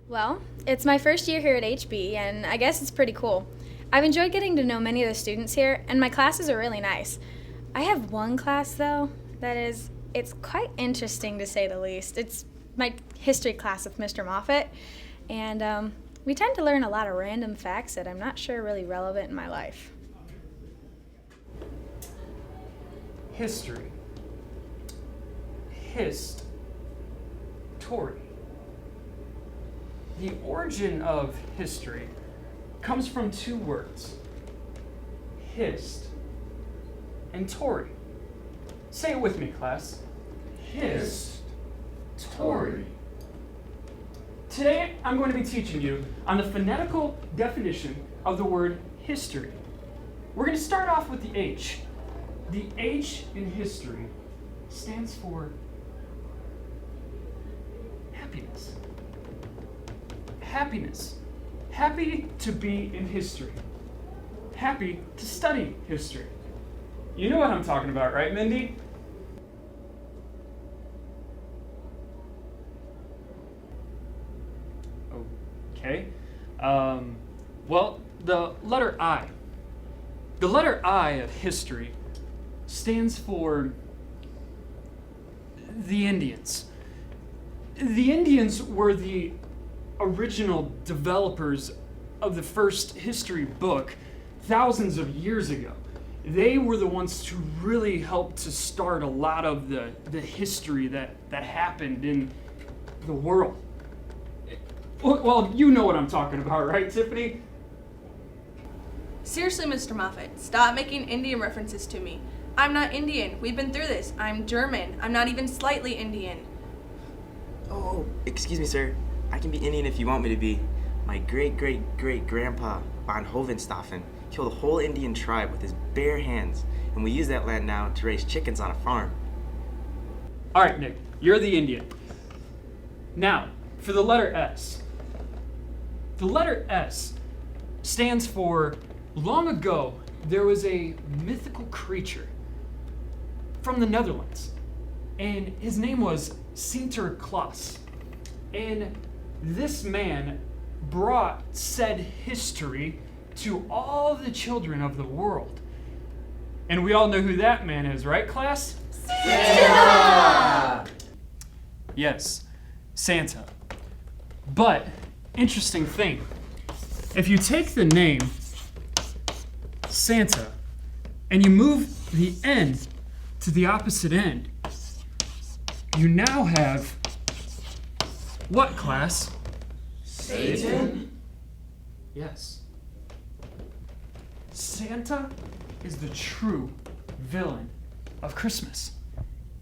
Well, it's my first year here at HB, and I guess it's pretty cool. I've enjoyed getting to know many of the students here, and my classes are really nice. I have one class, though, it's quite interesting to say the least. It's my history class with Mr. Moffitt, and we tend to learn a lot of random facts that I'm not sure are really relevant in my life. History. Tory. The origin of history comes from two words, hist and Tory. Say it with me, class. Hist, Tory. Today, I'm going to be teaching you on the phonetical definition of the word history. We're going to start off with the H. The H in history stands for happiness. Happiness. Happy to be in history. Happy to study history. You know what I'm talking about, right, Mindy? Okay. Well, the letter I. The letter I of history stands for the Indians. The Indians were the original developers of the first history book thousands of years ago. They were the ones who really helped to start a lot of the history that happened in the world. Well, you know what I'm talking about, right, Tiffany? Seriously, Mr. Moffitt, stop making Indian references to me. I'm not Indian. We've been through this. I'm German. I'm not even slightly Indian. Oh, excuse me, sir. I can be Indian if you want me to be. My great-great-great-grandpa, von Hohenstaufen, killed a whole Indian tribe with his bare hands, and we use that land now to raise chickens on a farm. All right, Nick, you're the Indian. Now, for the letter S. The letter S stands for long ago there was a mythical creature from the Netherlands, and his name was Sinterklaas. And this man brought said history to all the children of the world. And we all know who that man is, right, class? Santa! Yes, Santa. But, interesting thing, if you take the name Santa and you move the end to the opposite end, you now have what, class? Satan? Yes. Santa is the true villain of Christmas.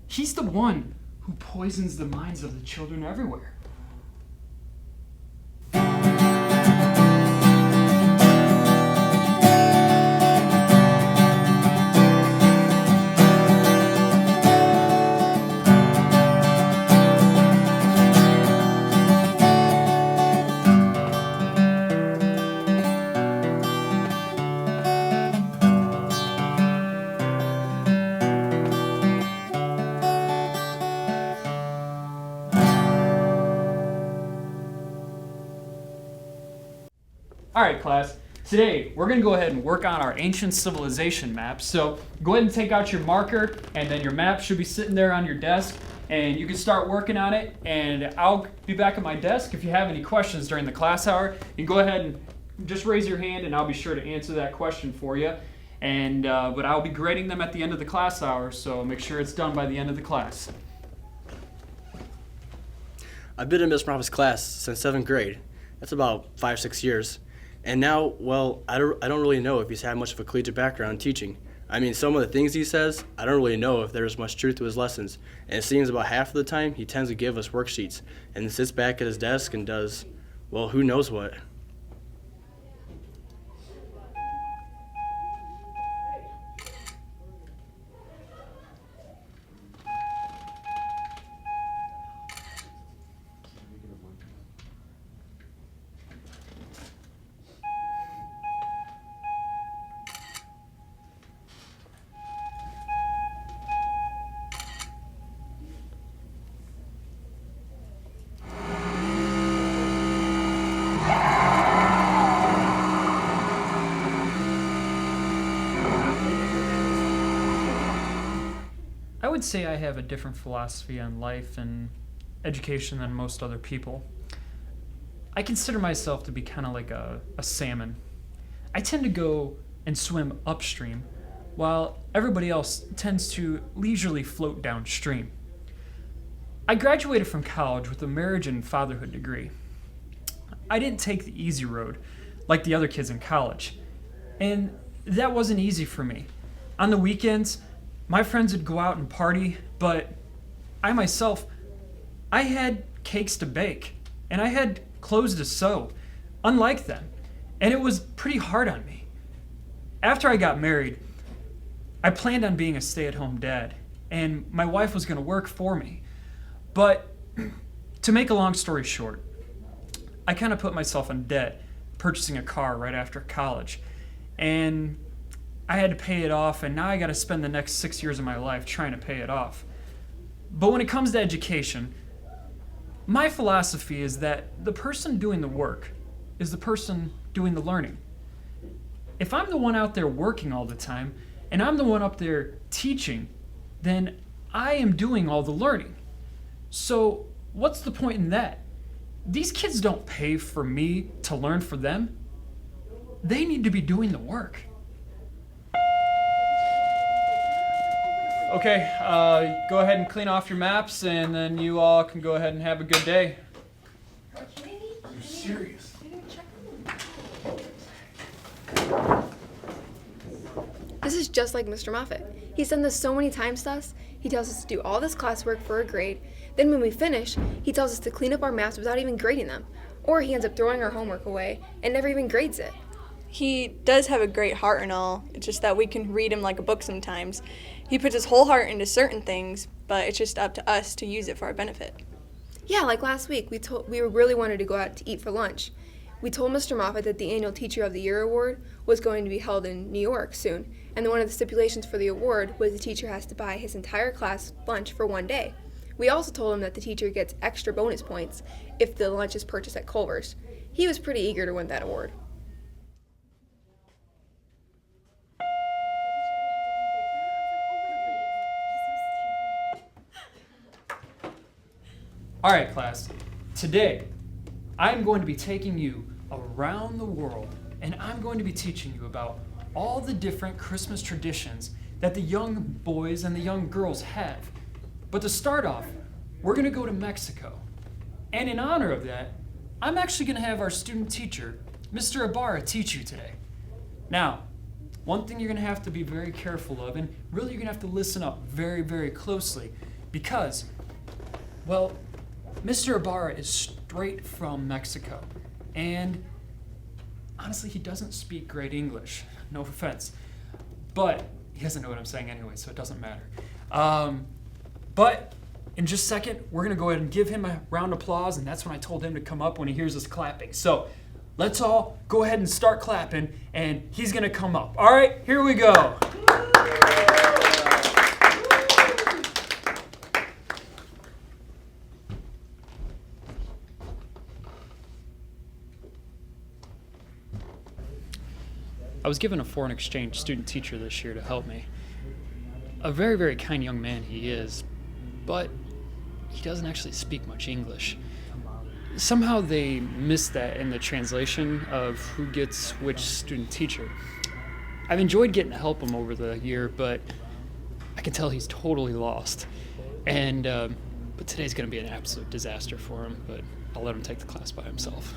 He's the one who poisons the minds of the children everywhere. All right, class. Today, we're going to go ahead and work on our ancient civilization map. So go ahead and take out your marker, and then your map should be sitting there on your desk, and you can start working on it. And I'll be back at my desk. If you have any questions during the class hour, you can go ahead and just raise your hand, and I'll be sure to answer that question for you. And but I'll be grading them at the end of the class hour, so make sure it's done by the end of the class. I've been in Miss Moffitt's class since 7th grade. That's about 5-6 years. And now, well, I don't really know if he's had much of a collegiate background in teaching. I mean, some of the things he says, I don't really know if there's much truth to his lessons. And it seems about half of the time, he tends to give us worksheets and sits back at his desk and does, well, who knows what. would say I have a different philosophy on life and education than most other people. I consider myself to be kind of like a salmon. I tend to go and swim upstream, while everybody else tends to leisurely float downstream. I graduated from college with a marriage and fatherhood degree. I didn't take the easy road like the other kids in college, and that wasn't easy for me. On the weekends, my friends would go out and party, but I myself, I had cakes to bake, and I had clothes to sew, unlike them, and it was pretty hard on me. After I got married, I planned on being a stay-at-home dad, and my wife was going to work for me. But to make a long story short, I kind of put myself in debt purchasing a car right after college, and I had to pay it off, and now I got to spend the next 6 years of my life trying to pay it off. But when it comes to education, my philosophy is that the person doing the work is the person doing the learning. If I'm the one out there working all the time, and I'm the one up there teaching, then I am doing all the learning. So what's the point in that? These kids don't pay for me to learn for them. They need to be doing the work. Okay, go ahead and clean off your maps, and then you all can go ahead and have a good day. You're serious? This is just like Mr. Moffitt. He's done this so many times to us. He tells us to do all this classwork for a grade. Then when we finish, he tells us to clean up our maps without even grading them. Or he ends up throwing our homework away and never even grades it. He does have a great heart and all. It's just that we can read him like a book sometimes. He puts his whole heart into certain things, but it's just up to us to use it for our benefit. Yeah, like last week, we really wanted to go out to eat for lunch. We told Mr. Moffitt that the annual Teacher of the Year award was going to be held in New York soon, and one of the stipulations for the award was the teacher has to buy his entire class lunch for one day. We also told him that the teacher gets extra bonus points if the lunch is purchased at Culver's. He was pretty eager to win that award. All right, class. Today, I'm going to be taking you around the world, and I'm going to be teaching you about all the different Christmas traditions that the young boys and the young girls have. But to start off, we're going to go to Mexico. And in honor of that, I'm actually going to have our student teacher, Mr. Ibarra, teach you today. Now, one thing you're going to have to be very careful of, and really you're going to have to listen up very, very closely, because, well, Mr. Ibarra is straight from Mexico, and honestly, he doesn't speak great English. No offense. But he doesn't know what I'm saying anyway, so it doesn't matter. But in just a second, we're going to go ahead and give him a round of applause, and that's when I told him to come up when he hears us clapping. So let's all go ahead and start clapping, and he's going to come up. All right, here we go. I was given a foreign exchange student teacher this year to help me. A very, very kind young man he is, but he doesn't actually speak much English. Somehow they missed that in the translation of who gets which student teacher. I've enjoyed getting to help him over the year, but I can tell he's totally lost. And but today's going to be an absolute disaster for him, but I'll let him take the class by himself.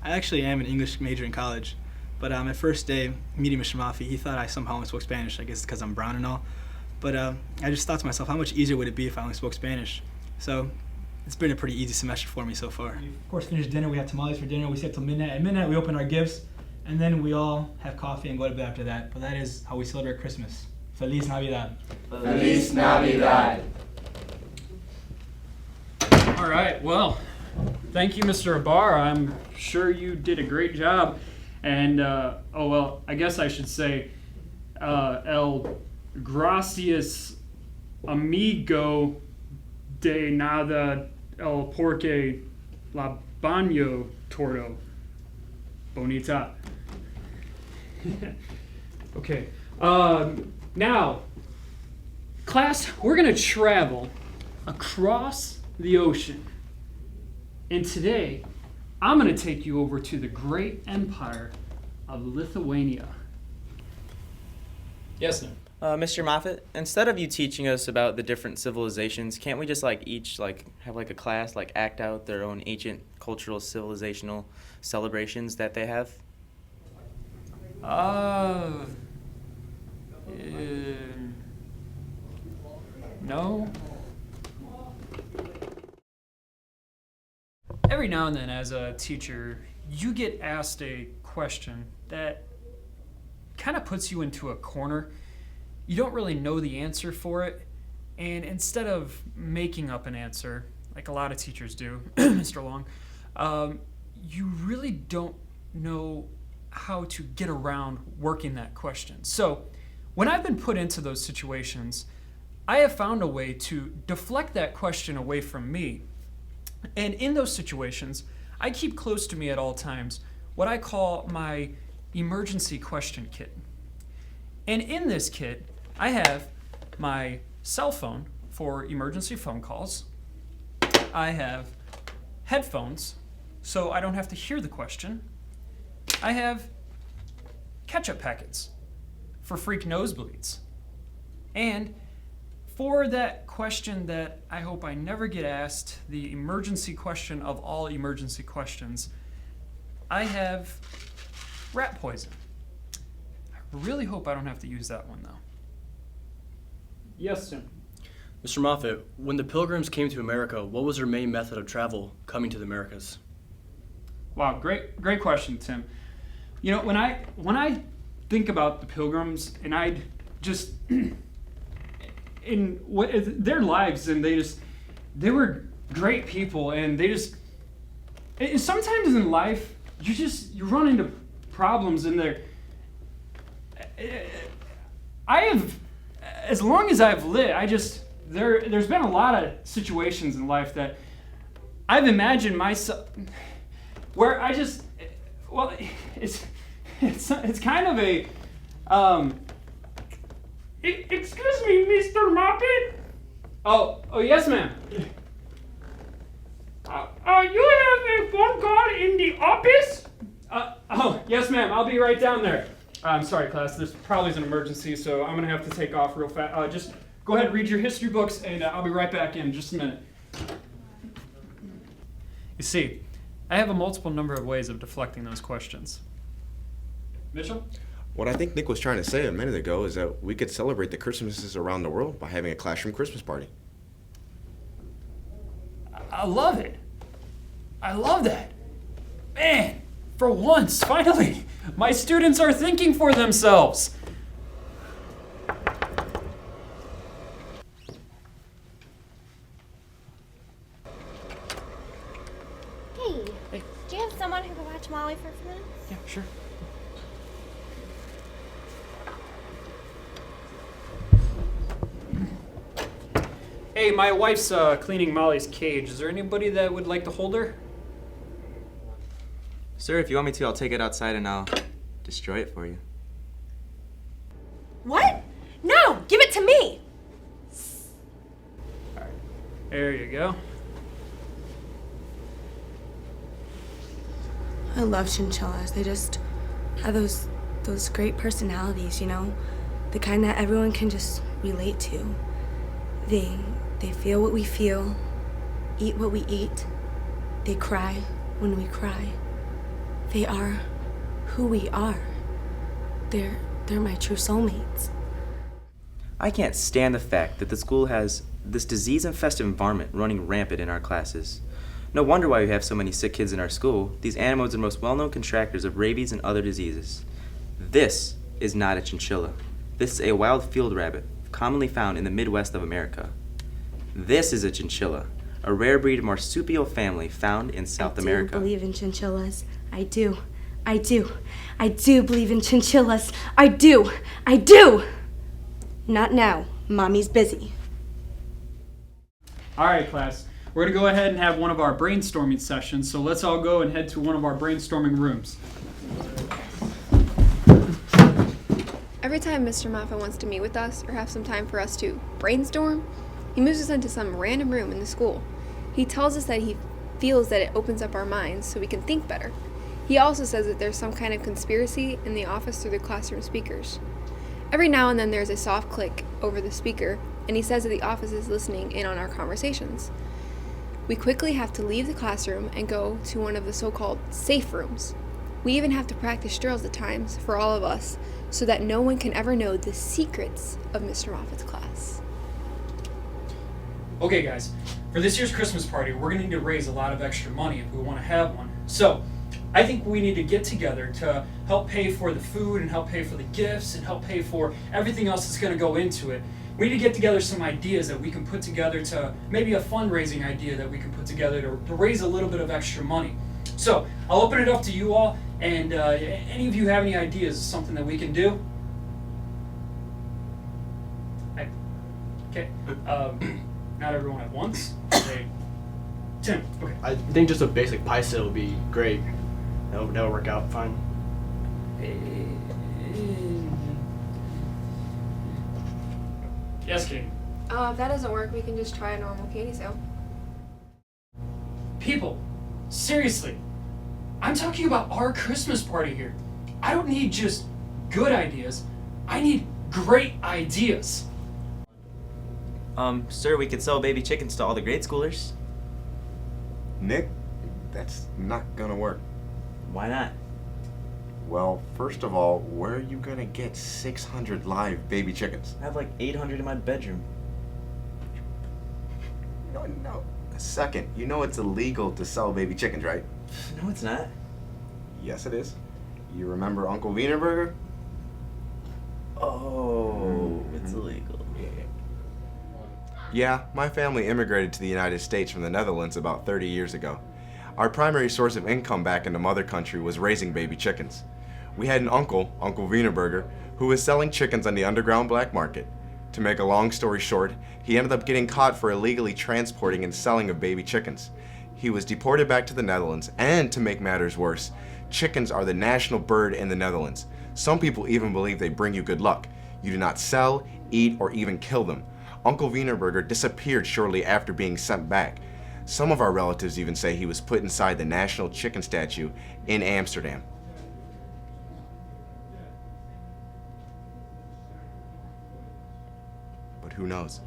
I actually am an English major in college, but my first day meeting Mr. Moffitt, he thought I somehow only spoke Spanish, I guess because I'm brown and all. But I just thought to myself, how much easier would it be if I only spoke Spanish? So it's been a pretty easy semester for me so far. We, of course, finished dinner. We had tamales for dinner. We stayed till midnight. At midnight, we open our gifts, and then we all have coffee and go to bed after that. But that is how we celebrate Christmas. Feliz Navidad. Feliz Navidad. All right, well, thank you, Mr. Ibarra. I'm sure you did a great job. And, I guess I should say, el gracias amigo de nada el porque la baño tordo bonita. Okay, now, Class, we're going to travel across the ocean. And today, I'm going to take you over to the great empire of Lithuania. Yes, sir. Mr. Moffitt, instead of you teaching us about the different civilizations, can't we just each have a class act out their own ancient cultural civilizational celebrations that they have? No. Every now and then as a teacher, you get asked a question that kind of puts you into a corner. You don't really know the answer for it, and instead of making up an answer, like a lot of teachers do, Mr. Long, you really don't know how to get around working that question. So when I've been put into those situations, I have found a way to deflect that question away from me. And in those situations, I keep close to me at all times what I call my emergency question kit. And in this kit, I have my cell phone for emergency phone calls. I have headphones, so I don't have to hear the question. I have ketchup packets for freak nosebleeds. And for that question that I hope I never get asked, the emergency question of all emergency questions, I have rat poison. I really hope I don't have to use that one, though. Yes, sir. Mr. Moffitt, when the Pilgrims came to America, what was their main method of travel coming to the Americas? Wow, great question, Tim. You know, when I think about the Pilgrims, and I just in what their lives, and they were great people, and and sometimes in life you run into problems, and as long as I've lived, there's been a lot of situations in life that I've imagined myself where it's kind of a excuse me, Mr. Moffitt? Oh, yes, ma'am. You have a phone call in the office? Yes, ma'am. I'll be right down there. I'm sorry, class. This probably is an emergency, so I'm going to have to take off real fast. Just go ahead and read your history books, and I'll be right back in just a minute. You see, I have a multiple number of ways of deflecting those questions. Mitchell? What I think Nick was trying to say a minute ago is that we could celebrate the Christmases around the world by having a classroom Christmas party. I love it. I love that. Man, for once, finally, my students are thinking for themselves. Hey, do you have someone who can watch Molly for a few minutes? Yeah, sure. Hey, my wife's cleaning Molly's cage. Is there anybody that would like to hold her? Sir, if you want me to, I'll take it outside and I'll destroy it for you. What? No, give it to me. All right, there you go. I love chinchillas. They just have those great personalities, you know? The kind that everyone can just relate to. They feel what we feel, eat what we eat. They cry when we cry. They are who we are. They're my true soulmates. I can't stand the fact that the school has this disease-infested environment running rampant in our classes. No wonder why we have so many sick kids in our school. These animals are the most well-known contractors of rabies and other diseases. This is not a chinchilla. This is a wild field rabbit, commonly found in the Midwest of America. This is a chinchilla, a rare breed of marsupial family found in South America. I do believe in chinchillas. I do believe in chinchillas. I do. Not now. Mommy's busy. All right, class. We're going to go ahead and have one of our brainstorming sessions, so let's all go and head to one of our brainstorming rooms. Every time Mr. Moffitt wants to meet with us or have some time for us to brainstorm, he moves us into some random room in the school. He tells us that he feels that it opens up our minds so we can think better. He also says that there's some kind of conspiracy in the office through the classroom speakers. Every now and then there's a soft click over the speaker, and he says that the office is listening in on our conversations. We quickly have to leave the classroom and go to one of the so-called safe rooms. We even have to practice drills at times for all of us so that no one can ever know the secrets of Mr. Moffitt's class. Okay, guys, for this year's Christmas party, we're going to need to raise a lot of extra money if we want to have one. So, I think we need to get together to help pay for the food and help pay for the gifts and help pay for everything else that's going to go into it. We need to get together some ideas that we can put together to maybe a fundraising idea that we can put together to raise a little bit of extra money. So, I'll open it up to you all, and any of you have any ideas of something that we can do? Okay. Not everyone at once. Okay. Tim, okay. I think just a basic pie set would be great. That'll work out fine. Yes, Kate. If that doesn't work, we can just try a normal candy sale. People, seriously, I'm talking about our Christmas party here. I don't need just good ideas. I need great ideas. Sir, we could sell baby chickens to all the grade schoolers. Nick, that's not gonna work. Why not? Well, first of all, where are you gonna get 600 live baby chickens? I have like 800 in my bedroom. No. Second, you know it's illegal to sell baby chickens, right? No, it's not. Yes, it is. You remember Uncle Wienerburger? Oh, it's illegal. Yeah, my family immigrated to the United States from the Netherlands about 30 years ago. Our primary source of income back in the mother country was raising baby chickens. We had an uncle, Uncle Wienerburger, who was selling chickens on the underground black market. To make a long story short, he ended up getting caught for illegally transporting and selling of baby chickens. He was deported back to the Netherlands, and to make matters worse, chickens are the national bird in the Netherlands. Some people even believe they bring you good luck. You do not sell, eat, or even kill them. Uncle Wienerburger disappeared shortly after being sent back. Some of our relatives even say he was put inside the national chicken statue in Amsterdam. But who knows?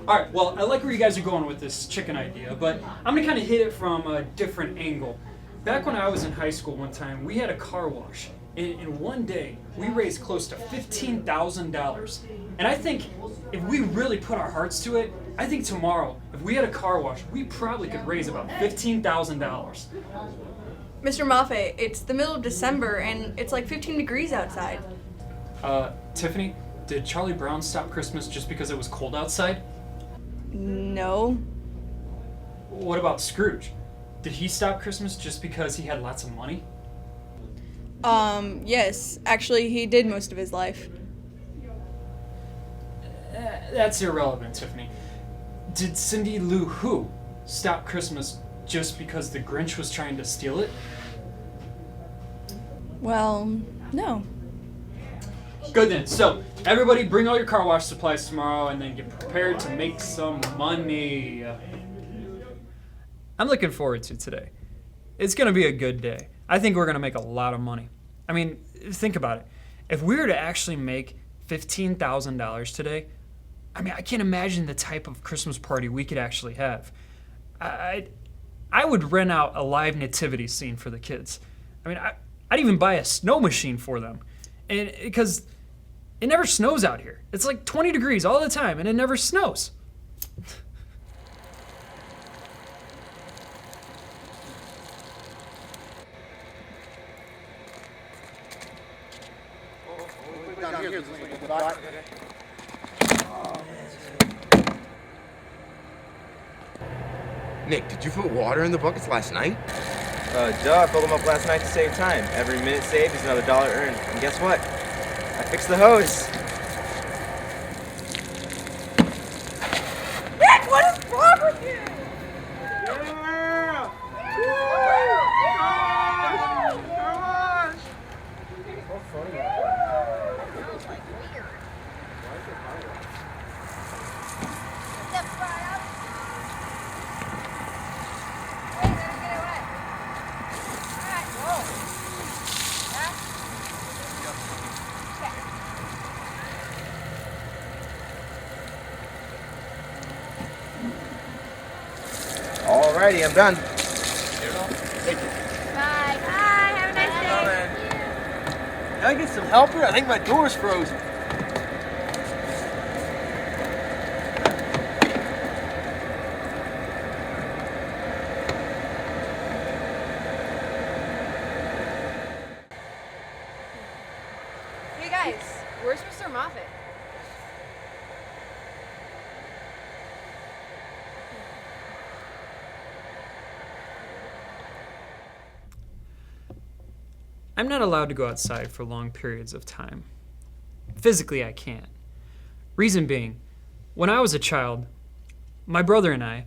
Alright, well, I like where you guys are going with this chicken idea, but I'm going to kind of hit it from a different angle. Back when I was in high school one time, we had a car wash. In one day, we raised close to $15,000. And I think if we really put our hearts to it, I think tomorrow, if we had a car wash, we probably could raise about $15,000. Mr. Moffitt, it's the middle of December and it's like 15 degrees outside. Tiffany, did Charlie Brown stop Christmas just because it was cold outside? No. What about Scrooge? Did he stop Christmas just because he had lots of money? Yes. Actually, he did most of his life. That's irrelevant, Tiffany. Did Cindy Lou Who stop Christmas just because the Grinch was trying to steal it? Well, no. Good then. So, everybody bring all your car wash supplies tomorrow and then get prepared to make some money. I'm looking forward to today. It's going to be a good day. I think we're going to make a lot of money. I mean, think about it. If we were to actually make $15,000 today, I mean, I can't imagine the type of Christmas party we could actually have. I would rent out a live nativity scene for the kids. I mean, I'd even buy a snow machine for them. And because it never snows out here. It's like 20 degrees all the time, and it never snows. Nick, did you put water in the buckets last night? Duh, I filled them up last night to save time. Every minute saved is another $1 earned. And guess what? I fixed the hose. Nick, what is wrong with you? Alrighty, I'm done. Bye. Bye. Have a nice day. Can I get some help here? I think my door's frozen. Hey guys, where's Mr. Moffitt? I'm not allowed to go outside for long periods of time. Physically, I can't. Reason being, when I was a child, my brother and I,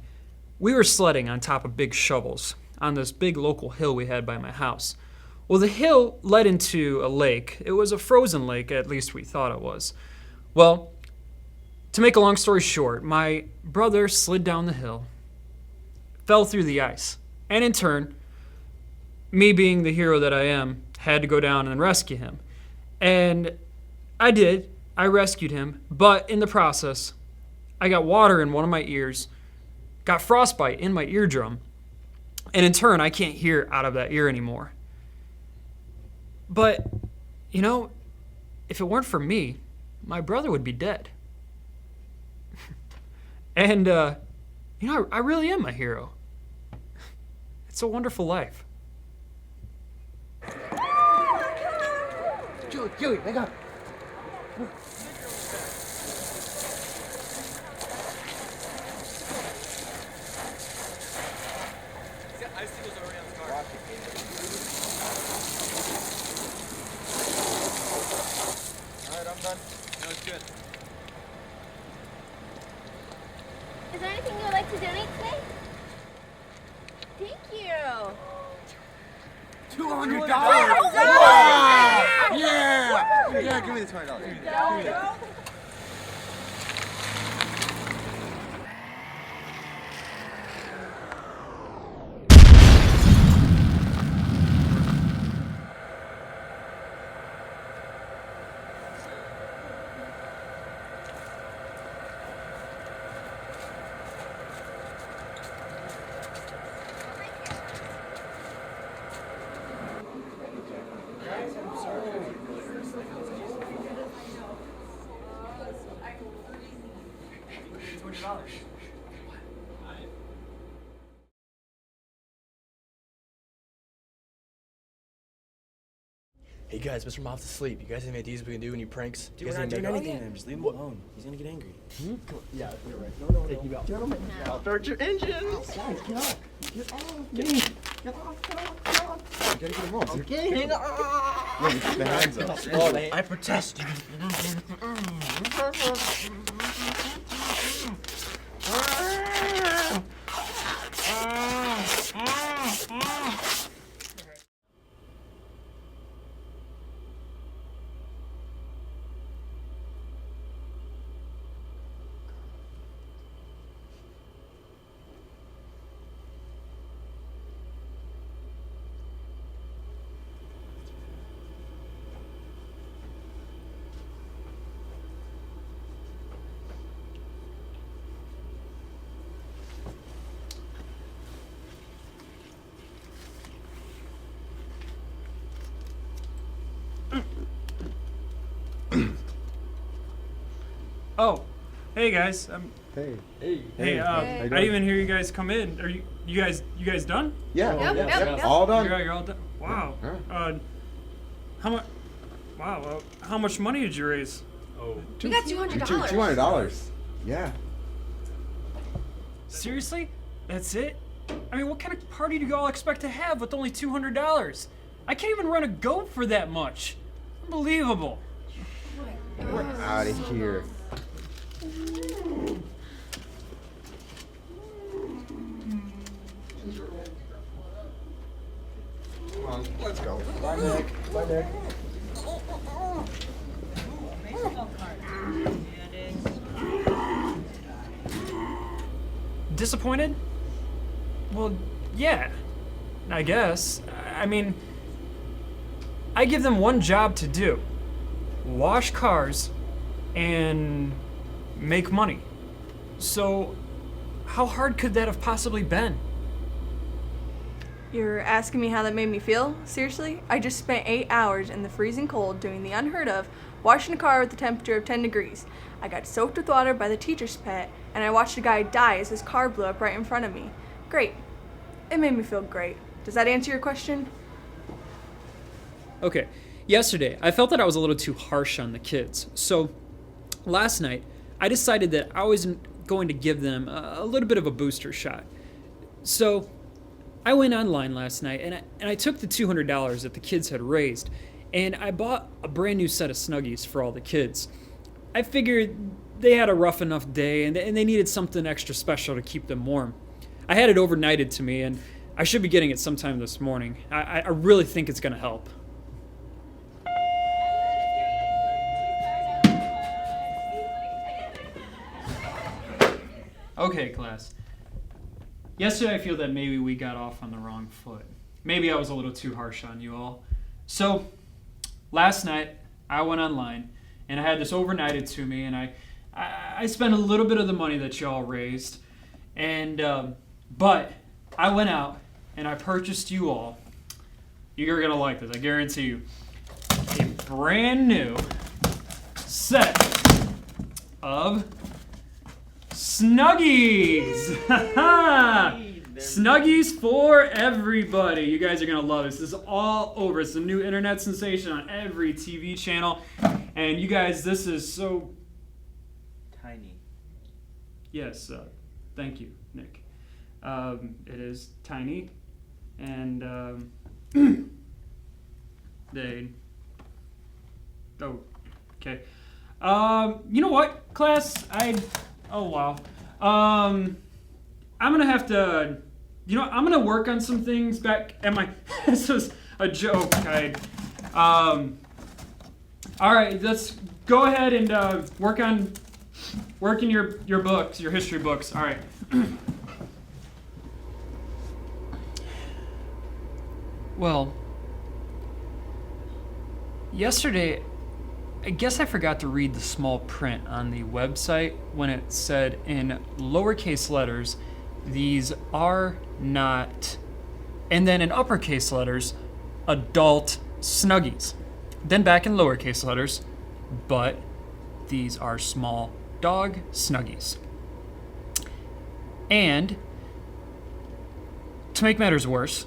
we were sledding on top of big shovels on this big local hill we had by my house. Well, the hill led into a lake. It was a frozen lake, at least we thought it was. Well, to make a long story short, my brother slid down the hill, fell through the ice, and in turn, me being the hero that I am, had to go down and rescue him. And I did. I rescued him. But in the process, I got water in one of my ears, got frostbite in my eardrum, and in turn, I can't hear out of that ear anymore. But, you know, if it weren't for me, my brother would be dead. And, you know, I really am a hero. It's a wonderful life. Joey, wake up. Alright, I'm done. That was good. Is there anything you would like to donate today? Thank you. $200! Yeah! Yeah, give me the $20. Give me that. Hey guys, Mr. Moffitt's asleep. You guys have any ideas we can do any pranks? Dude, we're not doing anything to him. Just leave him alone. He's gonna get angry. Come on. Yeah, you're right. No. Take you out. Gentlemen, Start your engines! guys, get off. Get off me. Get off. You gotta get him off. Okay, hang on! Wait, keep the hands up. Oh, I protest. Oh, hey guys. Hey. Hey, I didn't even hear you guys come in. Are you guys done? Yeah. Yep. All done. You're all done. Wow. How much? Wow. How much money did you raise? Oh. We got $200. $200. Yeah. Seriously? That's it? I mean, what kind of party do you all expect to have with only $200? I can't even run a goat for that much. Unbelievable. We're out of here. Come on, let's go. Bye, Nick. Disappointed? Well, yeah, I guess. I mean, I give them one job to do. Wash cars and make money. So, how hard could that have possibly been? You're asking me how that made me feel? Seriously? I just spent 8 hours in the freezing cold doing the unheard of, washing a car with a temperature of 10 degrees. I got soaked with water by the teacher's pet, and I watched a guy die as his car blew up right in front of me. Great. It made me feel great. Does that answer your question? Okay, yesterday I felt that I was a little too harsh on the kids. So last night I decided that I was going to give them a little bit of a booster shot. So I went online last night and I took the $200 that the kids had raised and I bought a brand new set of snuggies for all the kids. I figured they had a rough enough day and they needed something extra special to keep them warm. I had it overnighted to me and I should be getting it sometime this morning. I really think it's going to help. Okay, class. Yesterday I feel that maybe we got off on the wrong foot. Maybe I was a little too harsh on you all. So, last night I went online and I had this overnighted to me and I spent a little bit of the money that y'all raised. And, but I went out and I purchased you all, you're gonna like this, I guarantee you, a brand new set of Snuggies! Snuggies for everybody. You guys are going to love this. This is all over. It's a new internet sensation on every TV channel. And you guys, this is so Tiny. Yes, thank you, Nick. It is tiny. And they... Oh, okay. You know what, class? Oh, wow. I'm gonna have to, I'm gonna work on some things back at my, this was a joke. All right, let's go ahead and work in your books, your history books. All right. Well, yesterday, I guess I forgot to read the small print on the website when it said in lowercase letters, these are not, and then in uppercase letters, adult Snuggies. Then back in lowercase letters, but these are small dog Snuggies. And to make matters worse,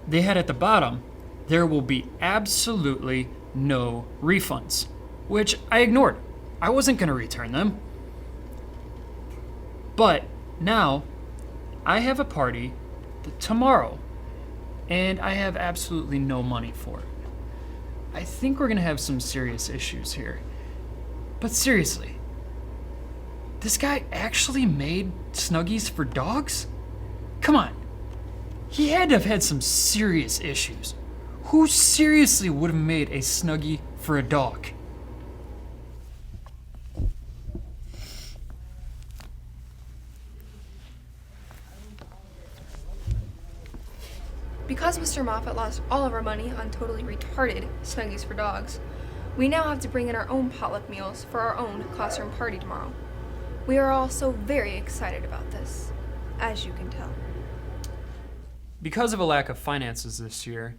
they had at the bottom, there will be absolutely no refunds, which I ignored. I wasn't going to return them. But now I have a party tomorrow and I have absolutely no money for it. I think we're going to have some serious issues here. But seriously, this guy actually made Snuggies for dogs? Come on. He had to have had some serious issues. Who seriously would have made a Snuggie for a dog? Because Mr. Moffitt lost all of our money on totally retarded Snuggies for dogs, we now have to bring in our own potluck meals for our own classroom party tomorrow. We are all so very excited about this, as you can tell. Because of a lack of finances this year,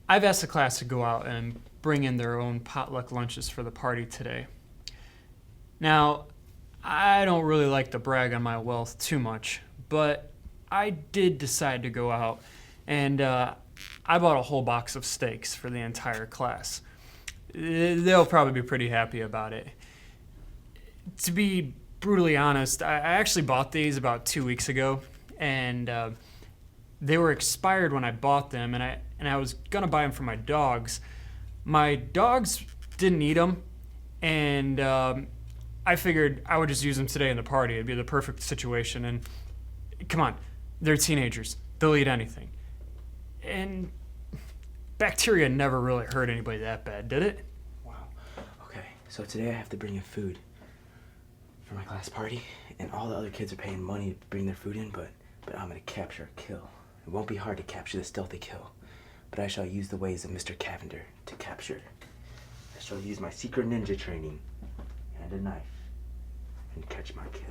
I've asked the class to go out and bring in their own potluck lunches for the party today. Now, I don't really like to brag on my wealth too much, but I did decide to go out and I bought a whole box of steaks for the entire class. They'll probably be pretty happy about it. To be brutally honest, I actually bought these about 2 weeks ago, and they were expired when I bought them, and I was gonna buy them for my dogs. My dogs didn't eat them, and I figured I would just use them today in the party. It'd be the perfect situation, and come on, they're teenagers. They'll eat anything. And bacteria never really hurt anybody that bad, did it? Wow. Okay, so today I have to bring in food for my class party, and all the other kids are paying money to bring their food in, but I'm gonna capture a kill. It won't be hard to capture the stealthy kill, but I shall use the ways of Mr. Cavender to capture. I shall use my secret ninja training and a knife and catch my kill.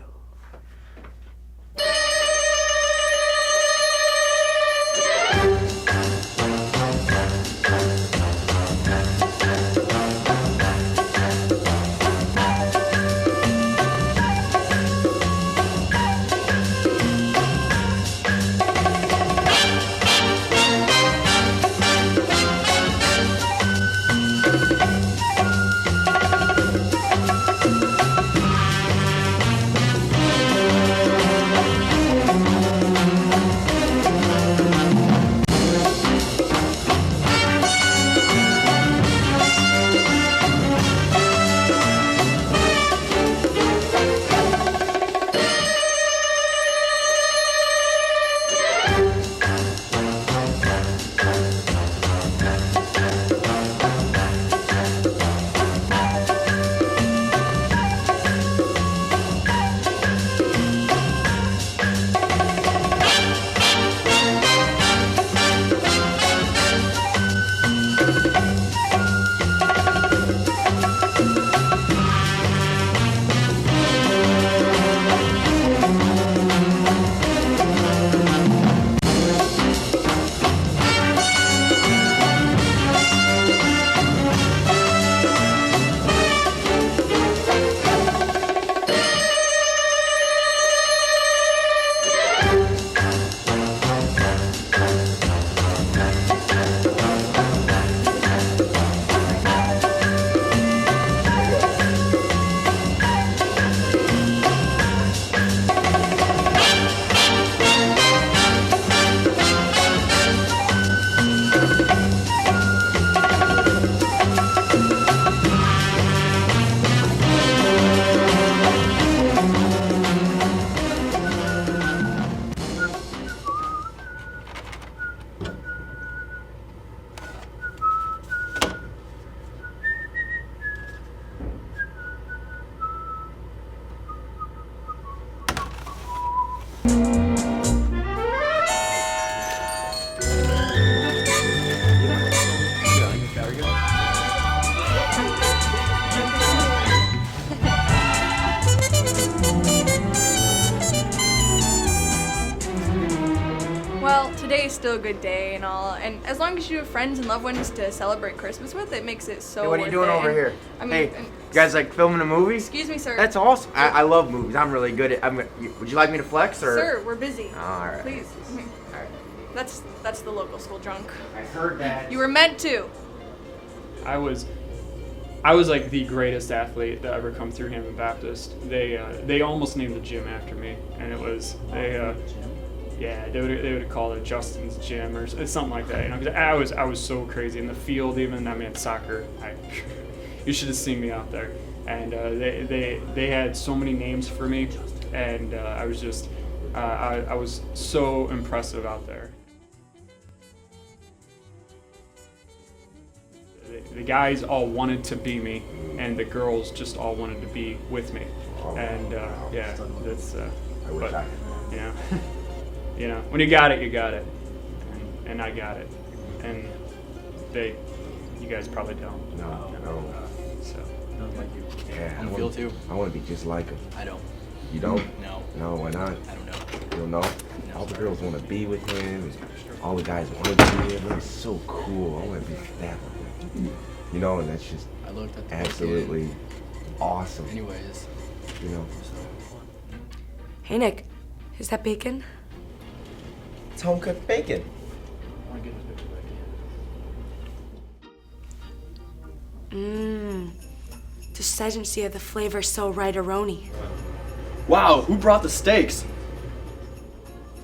still a good day and all. And as long as you have friends and loved ones to celebrate Christmas with, it makes it so Hey, what are you doing worth it. over here? I mean, hey, and- you guys like filming a movie? Excuse me, sir. That's awesome. I love movies. I'm really good at. Would you like me to flex or? Sir, we're busy. All right. Please. All right. That's the local school drunk. I heard that. You were meant to. I was like the greatest athlete to ever come through Hammond Baptist. They almost named the gym after me, and it was they would have called it Justin's gym or something like that. You know, because I was so crazy in the field. Even I mean, at soccer, you should have seen me out there. And they had so many names for me, and I was just I was so impressive out there. The guys all wanted to be me, and the girls just all wanted to be with me. And yeah, that's. But you know, you know, when you got it, you got it, and I got it, and you guys probably don't. No. So. Yeah, I feel too. I want to be just like him. I don't. You don't? No. No, why not? I don't know. You don't know? No. All the girls want to be with him. All the guys want to be with him. It's so cool. I want to be that. You know, and that's just I looked at the absolutely awesome. Anyways. You know? Hey, Nick, is that bacon? It's home cooked bacon. Just doesn't see the flavor so right-a-roni. Wow, who brought the steaks?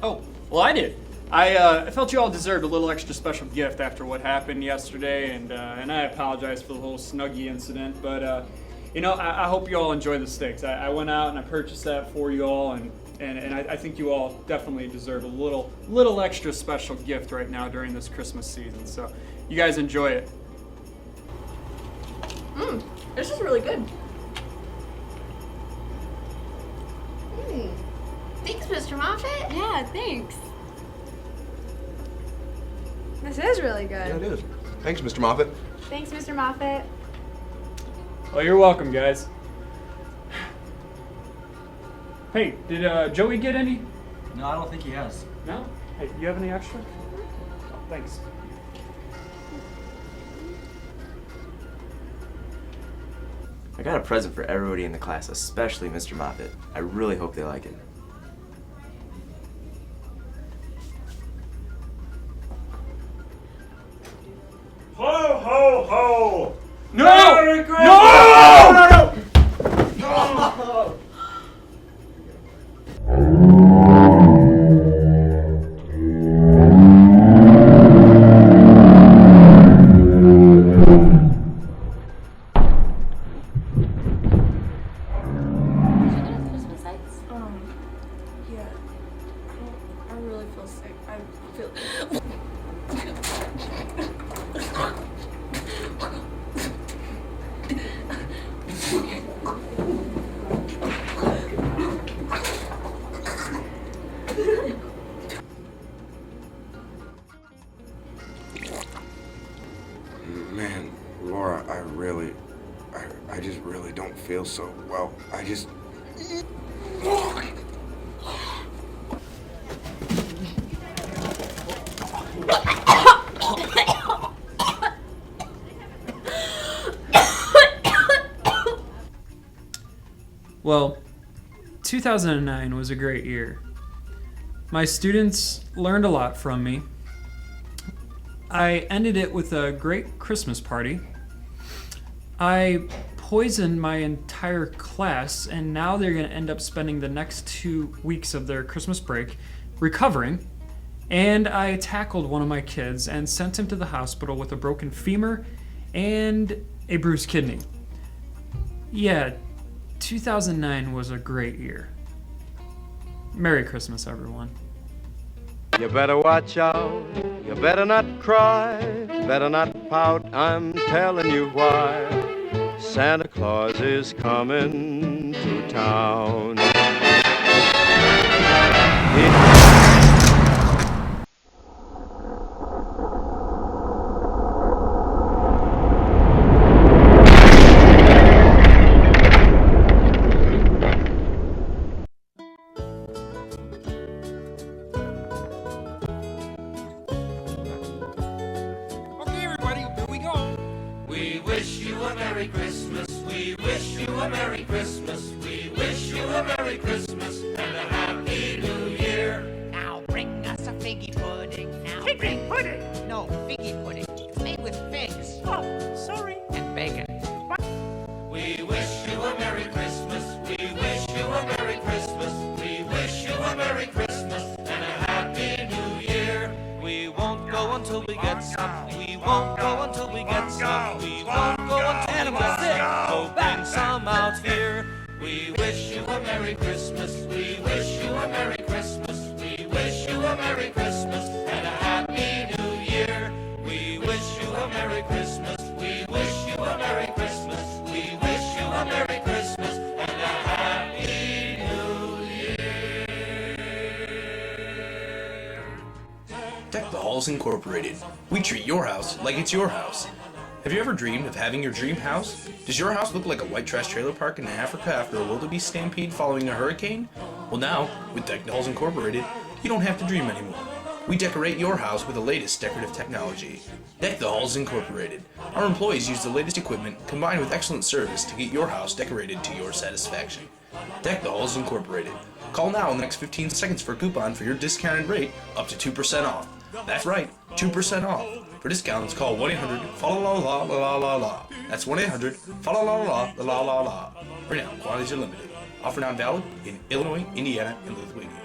Oh, well, I did. I felt you all deserved a little extra special gift after what happened yesterday, and I apologize for the whole snuggie incident. But you know, I hope you all enjoy the steaks. I went out and I purchased that for you all, and I think you all definitely deserve a little extra special gift right now during this Christmas season. So you guys enjoy it. This is really good. Thanks, Mr. Moffitt. Yeah, thanks. This is really good. Yeah, it is. Thanks, Mr. Moffitt. Thanks, Mr. Moffitt. Well, you're welcome, guys. Hey, did Joey get any? No, I don't think he has. No? Hey, you have any extra? Oh, thanks. I got a present for everybody in the class, especially Mr. Moffitt. I really hope they like it. Ho, ho, ho! No! Merry Christmas! No! No! Yeah. I really feel sick. I feel. Man, Laura, I just really don't feel so well. I just. Well, 2009 was a great year. My students learned a lot from me. I ended it with a great Christmas party. I poisoned my entire class, and now they're going to end up spending the next 2 weeks of their Christmas break recovering. And I tackled one of my kids and sent him to the hospital with a broken femur and a bruised kidney. Yeah, 2009 was a great year. Merry Christmas, everyone. You better watch out, you better not cry, better not pout, I'm telling you why. Santa Claus is coming to town. We wish you a Merry Christmas. We wish you a Merry Christmas. We wish you a Merry Christmas and a Happy New Year. Now bring us a figgy pudding. Now figgy pudding? No, figgy pudding. It's made with figs. Oh, sorry. And bacon. We wish you a Merry Christmas. We wish you a Merry Christmas. We wish you a Merry Christmas and a Happy New Year. We won't go until we get some. We won't go until we get some. We won't go until we get some. So bring some out here. We wish you a Merry Christmas. We wish you a Merry Christmas. We wish you a Merry Christmas and a Happy New Year. We wish you a Merry Christmas. We wish you a Merry Christmas. We wish you a Merry Christmas and a Happy New Year. Deck the Halls Incorporated. We treat your house like it's your house. Have you ever dreamed of having your dream house? Does your house look like a white trash trailer park in Africa after a wildebeest stampede following a hurricane? Well now, with Deck the Halls Incorporated, you don't have to dream anymore. We decorate your house with the latest decorative technology. Deck the Halls Incorporated. Our employees use the latest equipment combined with excellent service to get your house decorated to your satisfaction. Deck the Halls Incorporated. Call now in the next 15 seconds for a coupon for your discounted rate up to 2% off. That's right, 2% off. For discounts, call 1-800-FA-LA-LA-LA-LA-LA. That's 1-800-FA-LA-LA-LA-LA-LA. Right now, quantities are limited. Offer not valid in Illinois, Indiana, and Lithuania.